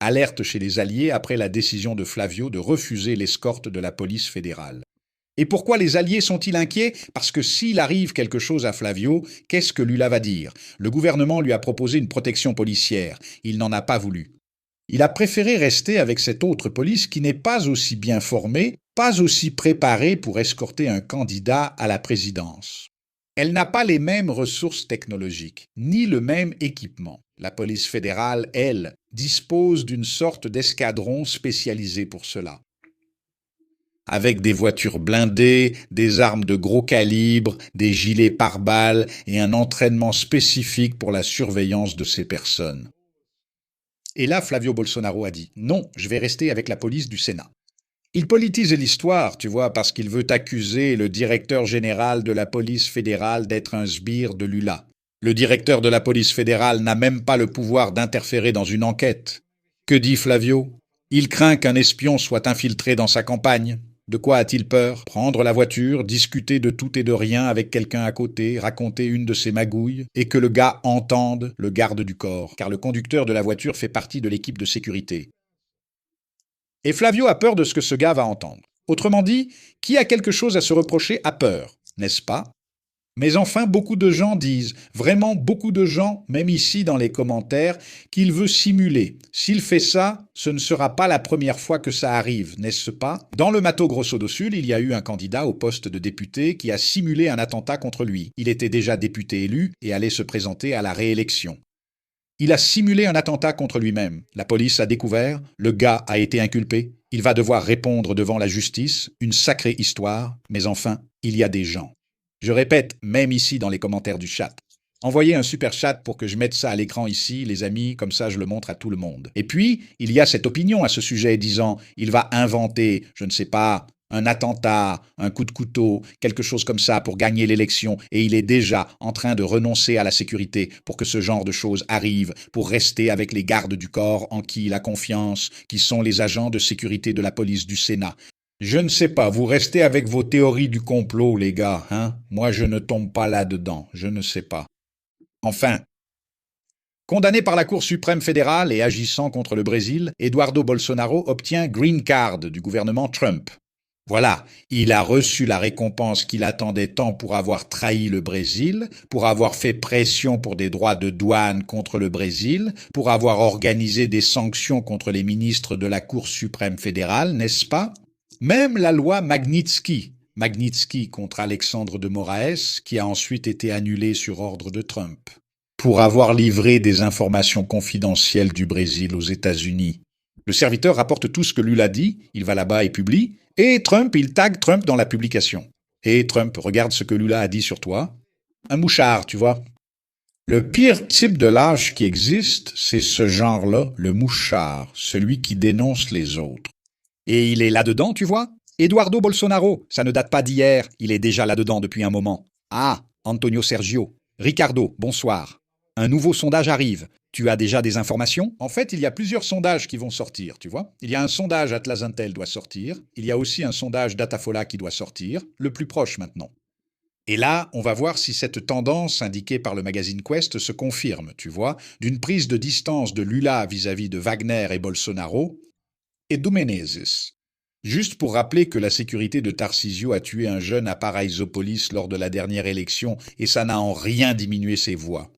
Alerte chez les Alliés après la décision de Flavio de refuser l'escorte de la police fédérale. Et pourquoi les Alliés sont-ils inquiets? Parce que s'il arrive quelque chose à Flavio, qu'est-ce que Lula va dire? Le gouvernement lui a proposé une protection policière. Il n'en a pas voulu. Il a préféré rester avec cette autre police qui n'est pas aussi bien formée, pas aussi préparée pour escorter un candidat à la présidence. Elle n'a pas les mêmes ressources technologiques, ni le même équipement. La police fédérale, elle, dispose d'une sorte d'escadron spécialisé pour cela. Avec des voitures blindées, des armes de gros calibre, des gilets pare-balles et un entraînement spécifique pour la surveillance de ces personnes. Et là, Flavio Bolsonaro a dit « Non, je vais rester avec la police du Sénat ». Il politise l'histoire, tu vois, parce qu'il veut accuser le directeur général de la police fédérale d'être un sbire de Lula. Le directeur de la police fédérale n'a même pas le pouvoir d'interférer dans une enquête. Que dit Flavio? Il craint qu'un espion soit infiltré dans sa campagne. De quoi a-t-il peur? Prendre la voiture, discuter de tout et de rien avec quelqu'un à côté, raconter une de ses magouilles, et que le gars entende le garde du corps, car le conducteur de la voiture fait partie de l'équipe de sécurité. Et Flavio a peur de ce que ce gars va entendre. Autrement dit, qui a quelque chose à se reprocher a peur, n'est-ce pas? Mais enfin, beaucoup de gens disent, vraiment beaucoup de gens, même ici dans les commentaires, qu'il veut simuler. S'il fait ça, ce ne sera pas la première fois que ça arrive, n'est-ce pas? Dans le Mato Grosso do Sul, il y a eu un candidat au poste de député qui a simulé un attentat contre lui. Il était déjà député élu et allait se présenter à la réélection. Il a simulé un attentat contre lui-même. La police a découvert, le gars a été inculpé. Il va devoir répondre devant la justice, une sacrée histoire, mais enfin, il y a des gens. Je répète, même ici dans les commentaires du chat. Envoyez un super chat pour que je mette ça à l'écran ici, les amis, comme ça je le montre à tout le monde. Et puis, il y a cette opinion à ce sujet disant, il va inventer, je ne sais pas, un attentat, un coup de couteau, quelque chose comme ça pour gagner l'élection, et il est déjà en train de renoncer à la sécurité pour que ce genre de choses arrive, pour rester avec les gardes du corps en qui il a confiance, qui sont les agents de sécurité de la police du Sénat. Je ne sais pas, vous restez avec vos théories du complot, les gars, hein? Moi, je ne tombe pas là-dedans, je ne sais pas. Enfin, condamné par la Cour suprême fédérale et agissant contre le Brésil, Eduardo Bolsonaro obtient Green Card du gouvernement Trump. Voilà, il a reçu la récompense qu'il attendait tant pour avoir trahi le Brésil, pour avoir fait pression pour des droits de douane contre le Brésil, pour avoir organisé des sanctions contre les ministres de la Cour suprême fédérale, n'est-ce pas? Même la loi Magnitsky contre Alexandre de Moraes, qui a ensuite été annulée sur ordre de Trump, pour avoir livré des informations confidentielles du Brésil aux États-Unis. Le serviteur rapporte tout ce que Lula dit, il va là-bas et publie, et Trump, il tague Trump dans la publication. Et Trump, regarde ce que Lula a dit sur toi. Un mouchard, tu vois. Le pire type de lâche qui existe, c'est ce genre-là, le mouchard, celui qui dénonce les autres. Et il est là-dedans, tu vois? Eduardo Bolsonaro, ça ne date pas d'hier, il est déjà là-dedans depuis un moment. Ah, Antonio Sergio. Ricardo, bonsoir. Un nouveau sondage arrive. Tu as déjà des informations? En fait, il y a plusieurs sondages qui vont sortir, tu vois. Il y a un sondage Atlas Intel doit sortir. Il y a aussi un sondage Datafola qui doit sortir, le plus proche maintenant. Et là, on va voir si cette tendance indiquée par le magazine Quest se confirme, tu vois, d'une prise de distance de Lula vis-à-vis de Wagner et Bolsonaro et de Menezes. Juste pour rappeler que la sécurité de Tarcísio a tué un jeune à Paraisópolis lors de la dernière élection et ça n'a en rien diminué ses voix.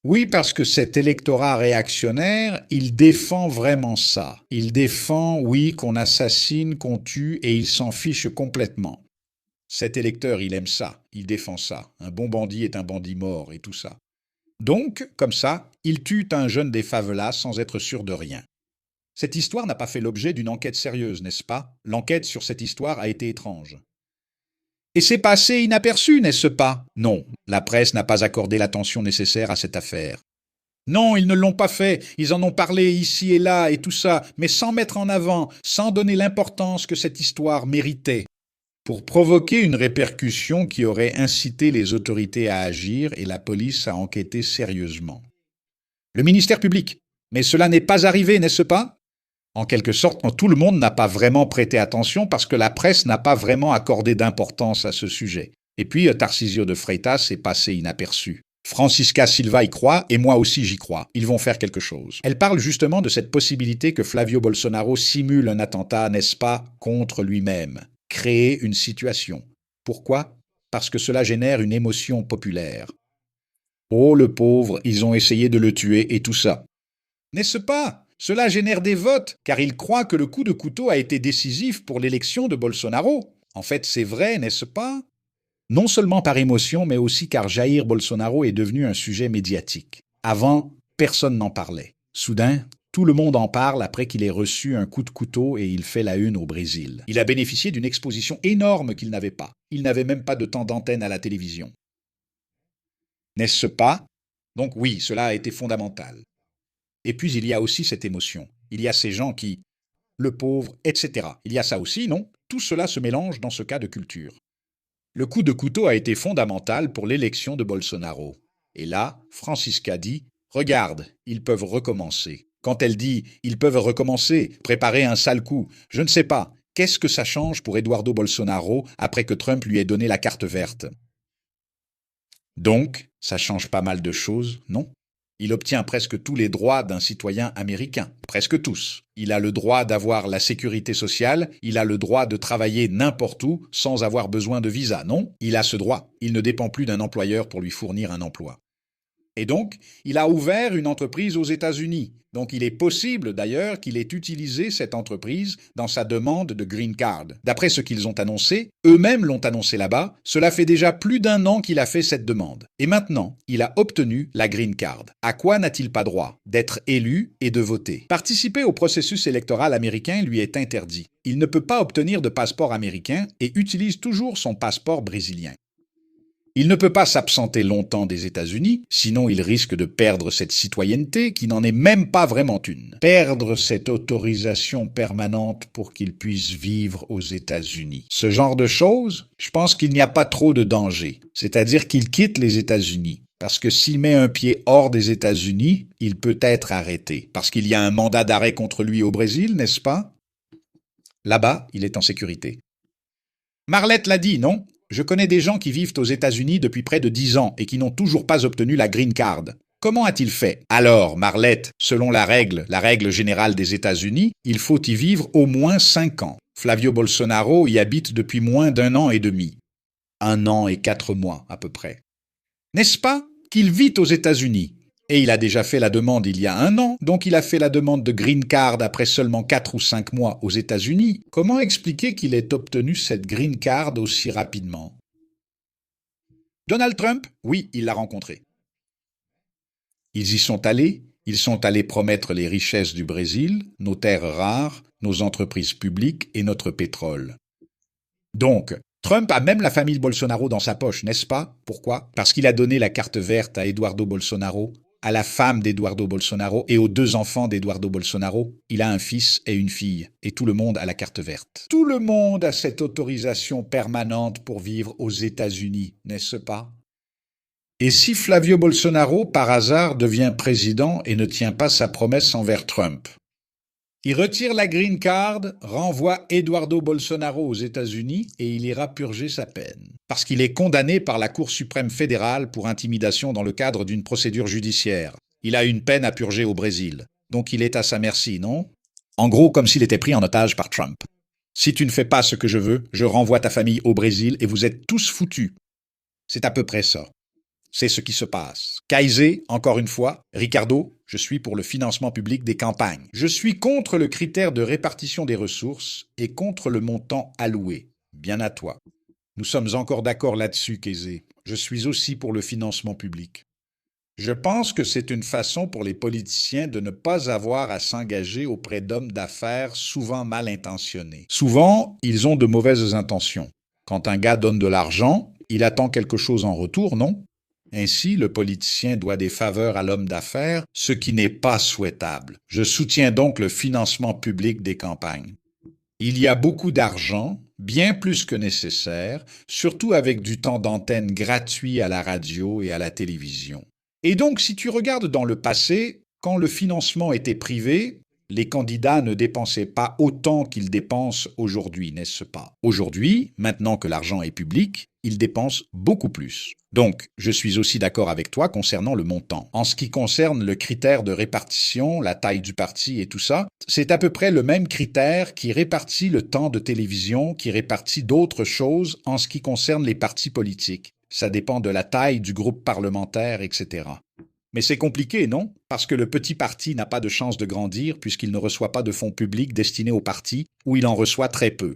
Oui, parce que cet électorat réactionnaire, il défend vraiment ça. Il défend, oui, qu'on assassine, qu'on tue, et il s'en fiche complètement. Cet électeur, il aime ça, il défend ça. Un bon bandit est un bandit mort, et tout ça. Donc, comme ça, il tue un jeune des favelas sans être sûr de rien. Cette histoire n'a pas fait l'objet d'une enquête sérieuse, n'est-ce pas? L'enquête sur cette histoire a été étrange. Et c'est passé inaperçu, n'est-ce pas? Non, la presse n'a pas accordé l'attention nécessaire à cette affaire. Non, ils ne l'ont pas fait, ils en ont parlé ici et là et tout ça, mais sans mettre en avant, sans donner l'importance que cette histoire méritait, pour provoquer une répercussion qui aurait incité les autorités à agir et la police à enquêter sérieusement. Le ministère public. Mais cela n'est pas arrivé, n'est-ce pas? En quelque sorte, tout le monde n'a pas vraiment prêté attention parce que la presse n'a pas vraiment accordé d'importance à ce sujet. Et puis, Tarcísio de Freitas est passé inaperçu. Francisca Silva y croit et moi aussi j'y crois. Ils vont faire quelque chose. Elle parle justement de cette possibilité que Flavio Bolsonaro simule un attentat, n'est-ce pas, contre lui-même. Créer une situation. Pourquoi? Parce que cela génère une émotion populaire. Oh le pauvre, ils ont essayé de le tuer et tout ça. N'est-ce pas? Cela génère des votes, car ils croient que le coup de couteau a été décisif pour l'élection de Bolsonaro. En fait, c'est vrai, n'est-ce pas? Non seulement par émotion, mais aussi car Jair Bolsonaro est devenu un sujet médiatique. Avant, personne n'en parlait. Soudain, tout le monde en parle après qu'il ait reçu un coup de couteau et il fait la une au Brésil. Il a bénéficié d'une exposition énorme qu'il n'avait pas. Il n'avait même pas de temps d'antenne à la télévision. N'est-ce pas? Donc oui, cela a été fondamental. Et puis il y a aussi cette émotion. Il y a ces gens qui, le pauvre, etc. Il y a ça aussi, non? Tout cela se mélange dans ce cas de culture. Le coup de couteau a été fondamental pour l'élection de Bolsonaro. Et là, Francisca dit « Regarde, ils peuvent recommencer ». Quand elle dit « Ils peuvent recommencer, préparer un sale coup », je ne sais pas, qu'est-ce que ça change pour Eduardo Bolsonaro après que Trump lui ait donné la carte verte? Donc, ça change pas mal de choses, non? Il obtient presque tous les droits d'un citoyen américain, presque tous. Il a le droit d'avoir la sécurité sociale, il a le droit de travailler n'importe où sans avoir besoin de visa, non? Il a ce droit. Il ne dépend plus d'un employeur pour lui fournir un emploi. Et donc, il a ouvert une entreprise aux États-Unis. Donc, il est possible d'ailleurs qu'il ait utilisé cette entreprise dans sa demande de green card. D'après ce qu'ils ont annoncé, eux-mêmes l'ont annoncé là-bas, cela fait déjà plus d'un an qu'il a fait cette demande. Et maintenant, il a obtenu la green card. À quoi n'a-t-il pas droit? D'être élu et de voter. Participer au processus électoral américain lui est interdit. Il ne peut pas obtenir de passeport américain et utilise toujours son passeport brésilien. Il ne peut pas s'absenter longtemps des États-Unis, sinon il risque de perdre cette citoyenneté qui n'en est même pas vraiment une. Perdre cette autorisation permanente pour qu'il puisse vivre aux États-Unis. Ce genre de choses, je pense qu'il n'y a pas trop de danger. C'est-à-dire qu'il quitte les États-Unis. Parce que s'il met un pied hors des États-Unis, il peut être arrêté. Parce qu'il y a un mandat d'arrêt contre lui au Brésil, n'est-ce pas? Là-bas, il est en sécurité. Marlette l'a dit, non? Je connais des gens qui vivent aux États-Unis depuis près de 10 ans et qui n'ont toujours pas obtenu la green card. Comment a-t-il fait? Alors, Marlette, selon la règle générale des États-Unis, il faut y vivre au moins 5 ans. Flavio Bolsonaro y habite depuis moins d'1 an et demi. 1 an et 4 mois, à peu près. N'est-ce pas qu'il vit aux États-Unis? Et il a déjà fait la demande il y a 1 an, donc il a fait la demande de green card après seulement 4 ou 5 mois aux États-Unis. Comment expliquer qu'il ait obtenu cette green card aussi rapidement? Donald Trump? Oui, il l'a rencontré. Ils y sont allés promettre les richesses du Brésil, nos terres rares, nos entreprises publiques et notre pétrole. Donc, Trump a même la famille Bolsonaro dans sa poche, n'est-ce pas? Pourquoi? Parce qu'il a donné la carte verte à Eduardo Bolsonaro, à la femme d'Eduardo Bolsonaro et aux 2 enfants d'Eduardo Bolsonaro. Il a un fils et une fille, et tout le monde a la carte verte. Tout le monde a cette autorisation permanente pour vivre aux États-Unis, n'est-ce pas? Et si Flavio Bolsonaro, par hasard, devient président et ne tient pas sa promesse envers Trump? Il retire la green card, renvoie Eduardo Bolsonaro aux États-Unis et il ira purger sa peine. Parce qu'il est condamné par la Cour suprême fédérale pour intimidation dans le cadre d'une procédure judiciaire. Il a une peine à purger au Brésil. Donc il est à sa merci, non? En gros, comme s'il était pris en otage par Trump. Si tu ne fais pas ce que je veux, je renvoie ta famille au Brésil et vous êtes tous foutus. C'est à peu près ça. C'est ce qui se passe. Kaysé, encore une fois, Ricardo, je suis pour le financement public des campagnes. Je suis contre le critère de répartition des ressources et contre le montant alloué. Bien à toi. Nous sommes encore d'accord là-dessus, Kaysé. Je suis aussi pour le financement public. Je pense que c'est une façon pour les politiciens de ne pas avoir à s'engager auprès d'hommes d'affaires souvent mal intentionnés. Souvent, ils ont de mauvaises intentions. Quand un gars donne de l'argent, il attend quelque chose en retour, non? Ainsi, le politicien doit des faveurs à l'homme d'affaires, ce qui n'est pas souhaitable. Je soutiens donc le financement public des campagnes. Il y a beaucoup d'argent, bien plus que nécessaire, surtout avec du temps d'antenne gratuit à la radio et à la télévision. Et donc, si tu regardes dans le passé, quand le financement était privé, les candidats ne dépensaient pas autant qu'ils dépensent aujourd'hui, n'est-ce pas? Aujourd'hui, maintenant que l'argent est public, ils dépensent beaucoup plus. Donc, je suis aussi d'accord avec toi concernant le montant. En ce qui concerne le critère de répartition, la taille du parti et tout ça, c'est à peu près le même critère qui répartit le temps de télévision, qui répartit d'autres choses en ce qui concerne les partis politiques. Ça dépend de la taille du groupe parlementaire, etc. Mais c'est compliqué, non? Parce que le petit parti n'a pas de chance de grandir puisqu'il ne reçoit pas de fonds publics destinés au parti ou il en reçoit très peu.